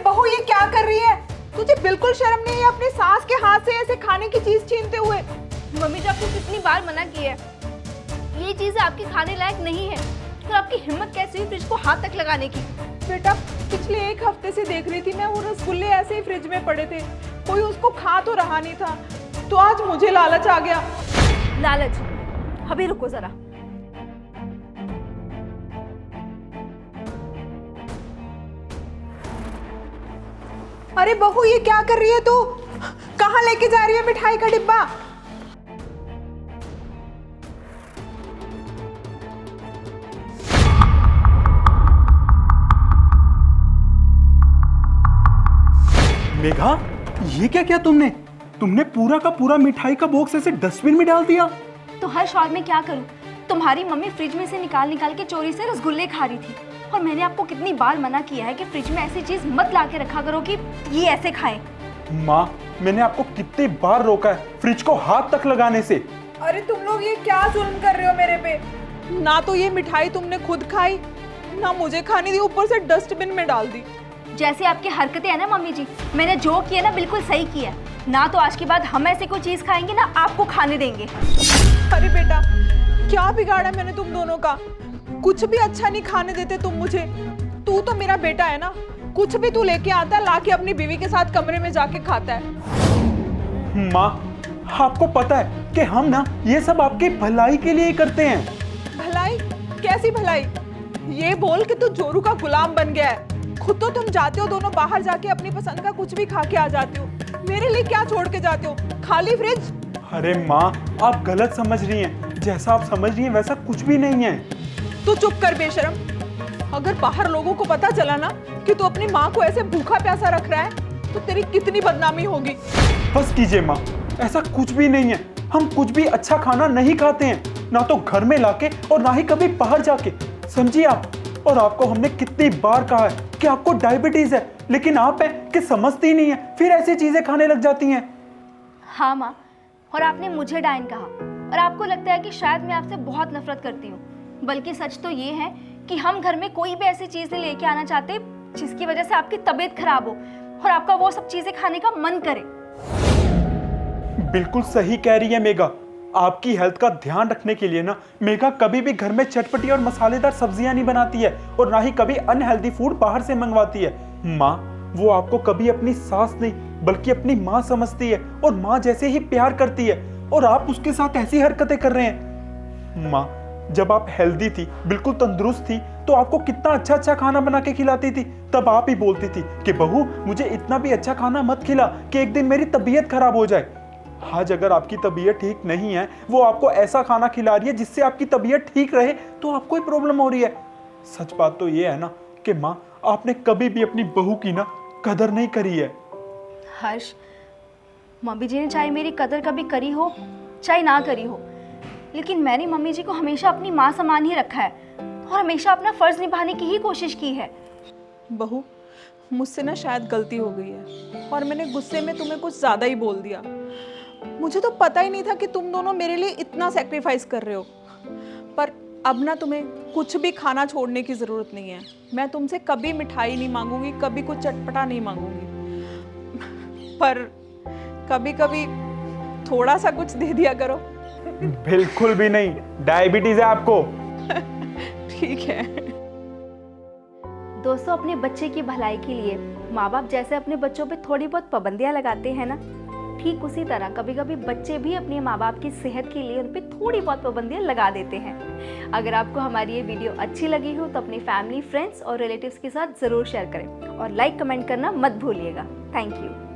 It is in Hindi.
बहू ये क्या कर रही है? तुझे बिल्कुल शर्म नहीं है अपनी सास के हाथ से ऐसे खाने की चीज छीनते हुए? मम्मी जी आपको कितनी बार मना किया है, ये चीजें आपके खाने लायक नहीं है। और आपकी हिम्मत कैसे हुई फ्रिज को हाथ तक लगाने की? बेटा पिछले 1 हफ्ते से देख रही थी मैं, वो रसगुल्ले ऐसे ही फ्रिज में पड़े थे, कोई उसको खा तो रहा नहीं था, तो आज मुझे लालच आ गया। लालच? अभी रुको जरा। अरे बहू ये क्या कर रही है तू? कहाँ लेके जा रही है मिठाई का डिब्बा? मेघा, ये क्या किया तुमने? तुमने पूरा का पूरा मिठाई का बॉक्स ऐसे डस्टबिन में डाल दिया। तो हर्ष और मैं क्या करूं? तुम्हारी मम्मी फ्रिज में से निकाल निकाल के चोरी से रसगुल्ले खा रही थी, और मैंने आपको कितनी बार मना किया है कि फ्रिज में ऐसी चीज मत ला के रखा करो कि ये ऐसे खाएं। माँ, मैंने आपको कितनी बार रोका है फ्रिज को हाथ तक लगाने से। अरे तुम लोग ये क्या जुल्म कर रहे हो मेरे पे? ना तो ये मिठाई तुमने खुद खाई, ना मुझे खाने दी, ऊपर से डस्टबिन में डाल दी। जैसे आपकी हरकतें है ना मम्मी जी, मैंने जो किया ना बिल्कुल सही किया। ना तो आज के बाद हम ऐसे कोई चीज खाएंगे ना आपको खाने देंगे। अरे बेटा क्या बिगाड़ा मैंने तुम दोनों का? कुछ भी अच्छा नहीं खाने देते तुम मुझे। तू तो मेरा बेटा है ना, कुछ भी तू लेके आता है लाके अपनी बीवी के साथ कमरे में जाके खाता है। माँ, आपको पता है कि हम ना ये सब आपकी भलाई के लिए ही करते हैं। भलाई? कैसी भलाई? ये बोल कि तू जोरू का गुलाम बन गया है। खुद तो तुम जाते हो दोनों बाहर जाके अपनी पसंद का कुछ भी खा के आ जाते हो, मेरे लिए क्या छोड़ के जाते हो? खाली फ्रिज? अरे माँ, आप गलत समझ रही हैं। जैसा आप समझ रही हैं वैसा कुछ भी नहीं है। तू चुप कर बेशरम। अगर बाहर लोगों को पता चला ना कि तू अपनी माँ को ऐसे भूखा प्यासा रख रहा है तो तेरी कितनी बदनामी होगी। बस कीजिए माँ, ऐसा कुछ भी नहीं है। हम कुछ भी अच्छा खाना नहीं खाते हैं, ना तो घर में लाके और ना ही कभी बाहर जाके, समझिए आप। और आपको हमने कितनी बार कहा है कि आपको डायबिटीज है, लेकिन आप है कि समझती नहीं है, फिर ऐसी चीजें खाने लग जाती हैं। हाँ माँ, और आपने मुझे डायन कहा, और आपको लगता है कि शायद मैं आपसे बहुत नफरत करती हूँ। बल्कि सच तो ये है कि हम घर में कोई भी ऐसी चीज नहीं लेके आना चाहते जिसकी वजह से आपकी तबीयत खराब हो और आपका वो सब चीजें खाने का मन करे। बिल्कुल सही कह रही है मेघा। आपकी हेल्थ का ध्यान रखने के लिए ना मेघा कभी भी घर में चटपटी और मसालेदार सब्जियां नहीं बनाती है, और ना ही कभी अनहेल्दी फूड बाहर से मंगवाती है। माँ, वो आपको कभी अपनी सास नहीं बल्कि अपनी माँ समझती है, और माँ जैसे ही प्यार करती है, और आप उसके साथ ऐसी हरकतें कर रहे हैं। माँ, जब आप हेल्दी थी, बिल्कुल तंदुरुस्त थी, तो आपको कितना अच्छा अच्छा खाना बना के खिलाती थी। तब आप ही बोलती थी कि बहू मुझे इतना भी अच्छा खाना मत खिला कि एक दिन मेरी तबीयत खराब हो जाए। आज अगर आपकी तबीयत ठीक नहीं है, वो आपको ऐसा खाना खिला रही है जिससे आपकी तबीयत ठीक रहे, तो आपको ही प्रॉब्लम हो रही है। सच बात तो ये है ना कि माँ, आपने कभी भी अपनी बहू की ना कदर नहीं करी है। हर्ष, मम्मी जी ने चाहे मेरी कदर कभी करी हो चाहे ना करी हो, लेकिन मैंने मम्मी जी को हमेशा अपनी माँ समान ही रखा है और हमेशा अपना फर्ज निभाने की ही कोशिश की है। बहू, मुझसे ना शायद गलती हो गई है और मैंने गुस्से में तुम्हें कुछ ज्यादा ही बोल दिया। मुझे तो पता ही नहीं था कि तुम दोनों मेरे लिए इतना सेक्रीफाइस कर रहे हो। पर अब ना तुम्हें कुछ भी खाना छोड़ने की जरूरत नहीं है। मैं तुमसे कभी मिठाई नहीं मांगूंगी, कभी कुछ चटपटा नहीं मांगूंगी, पर कभी कभी थोड़ा सा कुछ दे दिया करो। बिल्कुल भी नहीं, डायबिटीज है आपको। ठीक है। दोस्तों, अपने बच्चे की भलाई के लिए माँ बाप जैसे अपने बच्चों पे थोड़ी बहुत पाबंदियां लगाते हैं ना, ठीक उसी तरह कभी कभी बच्चे भी अपने माँ बाप की सेहत के लिए उन पे थोड़ी बहुत पाबंदियां लगा देते हैं। अगर आपको हमारी ये वीडियो अच्छी लगी हो तो अपनी फैमिली, फ्रेंड्स और रिलेटिव्स के साथ ज़रूर शेयर करें, और लाइक कमेंट करना मत भूलिएगा। Thank you.